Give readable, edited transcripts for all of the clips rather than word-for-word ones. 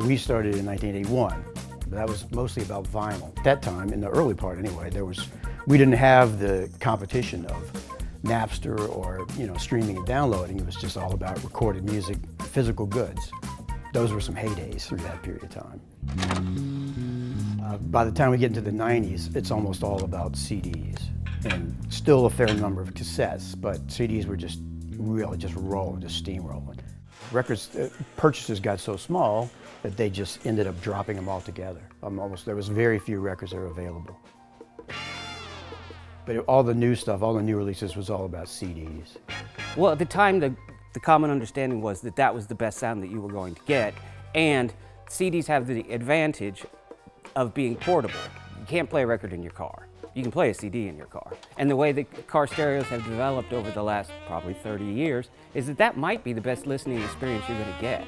Well, we started in 1981. That was mostly about vinyl. At that time, in the early part anyway, we didn't have the competition of Napster or streaming and downloading. It was just all about recorded music, physical goods. Those were some heydays through that period of time. By the time we get into the 90s, it's almost all about CDs, and still a fair number of cassettes, but CDs were just really just rolling, just steamrolling. Records purchases got so small that they just ended up dropping them all together. There was very few records that were available. But all the new stuff, all the new releases was all about CDs. Well, at the time, the common understanding was that that was the best sound that you were going to get, and CDs have the advantage of being portable. You can't play a record in your car. You can play a CD in your car. And the way that car stereos have developed over the last probably 30 years is that that might be the best listening experience you're going to get.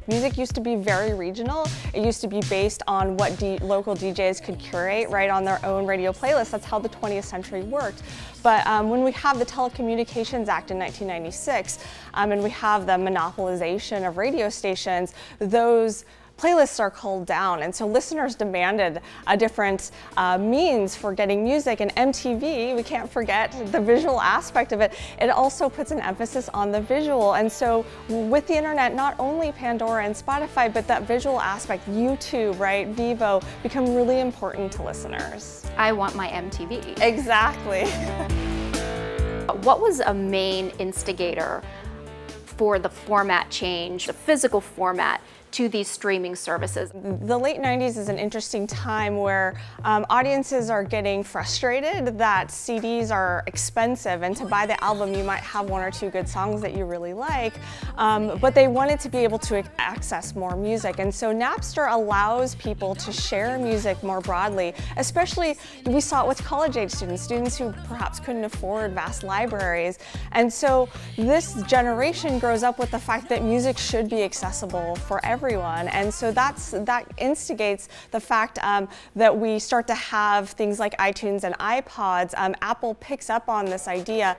Music used to be very regional. It used to be based on what local DJs could curate right on their own radio playlist. That's how the 20th century worked. But when we have the Telecommunications Act in 1996, and we have the monopolization of radio stations, those playlists are culled down, and so listeners demanded a different means for getting music. And MTV, we can't forget the visual aspect of it. It also puts an emphasis on the visual, and so with the internet, not only Pandora and Spotify, but that visual aspect, YouTube, right, Vivo, become really important to listeners. I want my MTV. Exactly. What was a main instigator for the format change, the physical format, to these streaming services? The late 90s is an interesting time where audiences are getting frustrated that CDs are expensive, and to buy the album you might have one or two good songs that you really like, but they wanted to be able to access more music. And so Napster allows people to share music more broadly, especially we saw it with college-age students who perhaps couldn't afford vast libraries. And so this generation grows up with the fact that music should be accessible for everyone, and so that instigates the fact that we start to have things like iTunes and iPods. Apple picks up on this idea.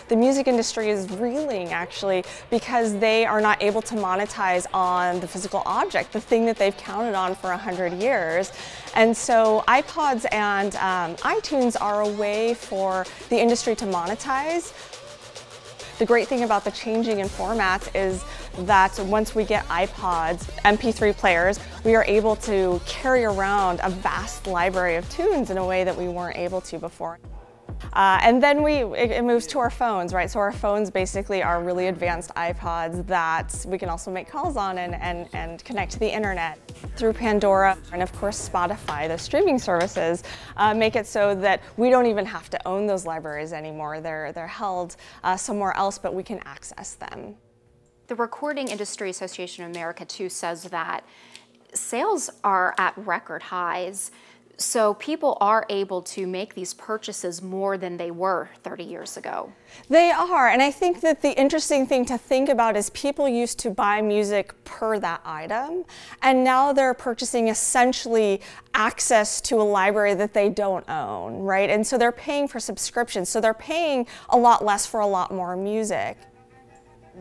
The music industry is reeling, actually, because they are not able to monetize on the physical object, the thing that they've counted on for 100 years. And so iPods and iTunes are a way for the industry to monetize. The great thing about the changing in formats is that once we get iPods, MP3 players, we are able to carry around a vast library of tunes in a way that we weren't able to before. And then it moves to our phones, right? So our phones basically are really advanced iPods that we can also make calls on and connect to the internet. Through Pandora and of course Spotify, the streaming services make it so that we don't even have to own those libraries anymore. They're held somewhere else, but we can access them. The Recording Industry Association of America too says that sales are at record highs. So people are able to make these purchases more than they were 30 years ago. They are, and I think that the interesting thing to think about is people used to buy music per that item, and now they're purchasing essentially access to a library that they don't own, right? And so they're paying for subscriptions, so they're paying a lot less for a lot more music.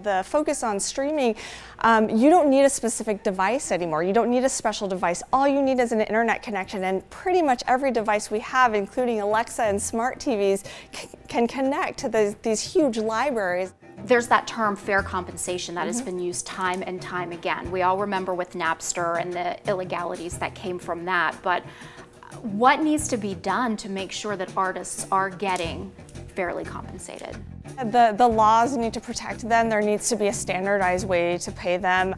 The focus on streaming, you don't need a specific device anymore. You don't need a special device. All you need is an internet connection, and pretty much every device we have, including Alexa and smart TVs, can connect to these huge libraries. There's that term fair compensation that has been used time and time again. We all remember with Napster and the illegalities that came from that, but what needs to be done to make sure that artists are getting fairly compensated? The laws need to protect them. There needs to be a standardized way to pay them.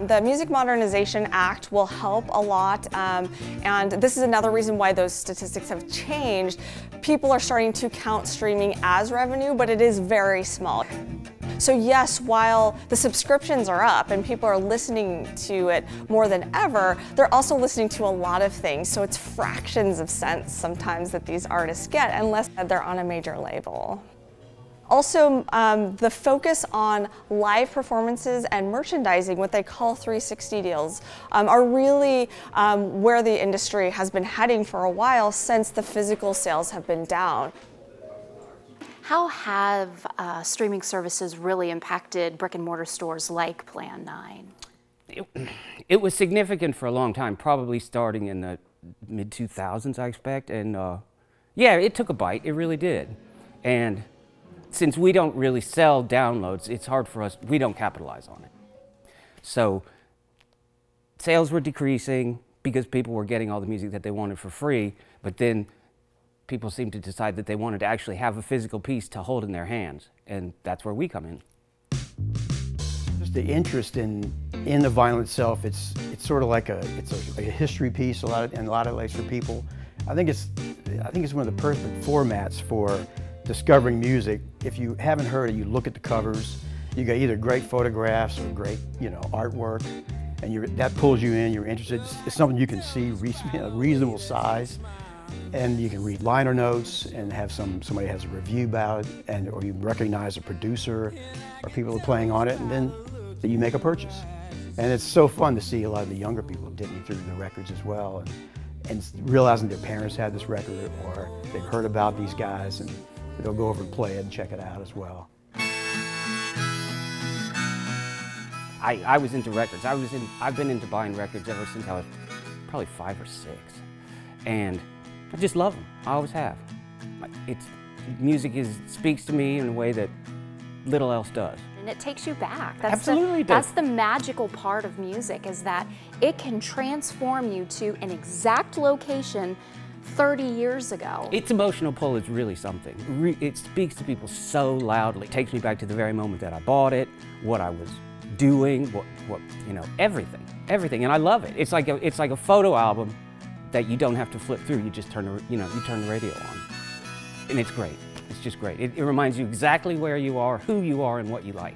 The Music Modernization Act will help a lot, and this is another reason why those statistics have changed. People are starting to count streaming as revenue, but it is very small. So yes, while the subscriptions are up and people are listening to it more than ever, they're also listening to a lot of things, so it's fractions of cents sometimes that these artists get, unless they're on a major label. Also, the focus on live performances and merchandising, what they call 360 deals, are really where the industry has been heading for a while since the physical sales have been down. How have streaming services really impacted brick and mortar stores like Plan 9? It was significant for a long time, probably starting in the mid-2000s, I expect. And yeah, it took a bite, it really did. And since we don't really sell downloads, it's hard for us, we don't capitalize on it. So sales were decreasing because people were getting all the music that they wanted for free, but then people seemed to decide that they wanted to actually have a physical piece to hold in their hands, and that's where we come in. Just the interest in the vinyl itself, it's sort of like a history piece in a lot of ways for people. I think it's one of the perfect formats for discovering music. If you haven't heard it, you look at the covers. You got either great photographs or great, artwork, and that pulls you in. You're interested. It's something you can see, reasonable size, and you can read liner notes and have somebody has a review about it, or you recognize a producer or people who are playing on it, and then you make a purchase. And it's so fun to see a lot of the younger people digging through the records as well, and realizing their parents had this record or they've heard about these guys, and they'll go over and play it and check it out as well. I was into records. I've been into buying records ever since I was probably 5 or 6. And I just love them. I always have. Music speaks to me in a way that little else does. And it takes you back. Absolutely does. That's the magical part of music, is that it can transform you to an exact location 30 years ago. Its emotional pull is really something. It speaks to people so loudly. It takes me back to the very moment that I bought it, what I was doing, everything, and I love it. It's like a photo album that you don't have to flip through. You just turn the radio on, and it's great. It's just great. It reminds you exactly where you are, who you are, and what you like.